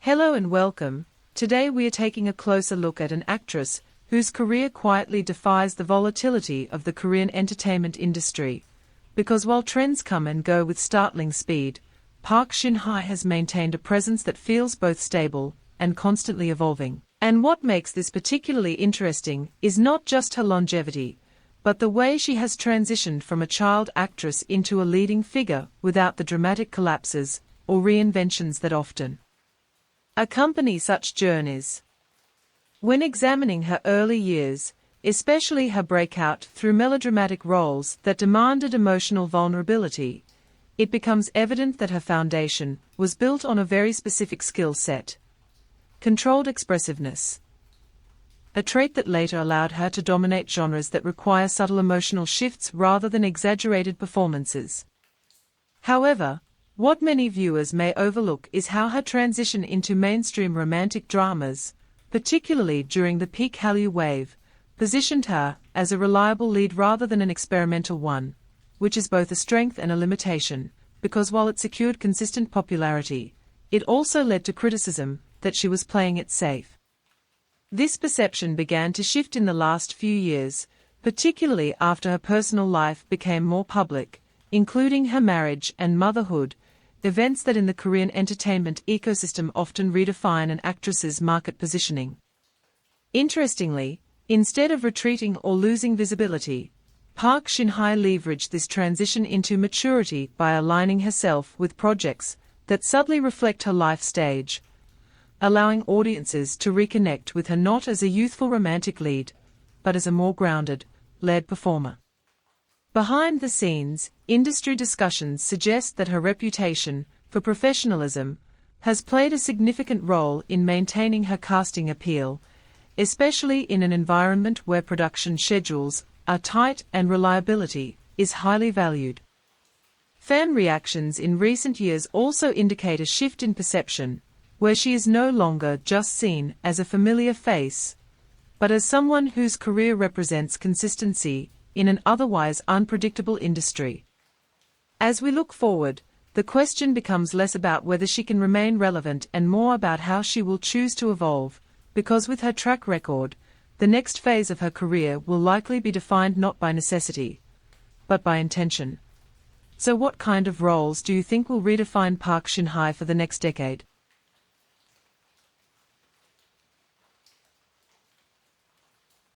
Hello and welcome. Today we are taking a closer look at an actress whose career quietly defies the volatility of the Korean entertainment industry. Because while trends come and go with startling speed, Park Shin-hye has maintained a presence that feels both stable and constantly evolving. And what makes this particularly interesting is not just her longevity, but the way she has transitioned from a child actress into a leading figure without the dramatic collapses or reinventions that often accompany such journeys. When examining her early years, especially her breakout through melodramatic roles that demanded emotional vulnerability, it becomes evident that her foundation was built on a very specific skill set: controlled expressiveness. A trait that later allowed her to dominate genres that require subtle emotional shifts rather than exaggerated performances. However, what many viewers may overlook is how her transition into mainstream romantic dramas, particularly during the peak Hallyu wave, positioned her as a reliable lead rather than an experimental one, which is both a strength and a limitation, because while it secured consistent popularity, it also led to criticism that she was playing it safe. This perception began to shift in the last few years, particularly after her personal life became more public, including her marriage and motherhood, events that in the Korean entertainment ecosystem often redefine an actress's market positioning. Interestingly, instead of retreating or losing visibility, Park Shin-hye leveraged this transition into maturity by aligning herself with projects that subtly reflect her life stage, allowing audiences to reconnect with her not as a youthful romantic lead, but as a more grounded, layered performer. Behind the scenes, industry discussions suggest that her reputation for professionalism has played a significant role in maintaining her casting appeal, especially in an environment where production schedules are tight and reliability is highly valued. Fan reactions in recent years also indicate a shift in perception, where she is no longer just seen as a familiar face, but as someone whose career represents consistency in an otherwise unpredictable industry. As we look forward, the question becomes less about whether she can remain relevant and more about how she will choose to evolve, because with her track record, the next phase of her career will likely be defined not by necessity, but by intention. So what kind of roles do you think will redefine Park Shin-hye for the next decade?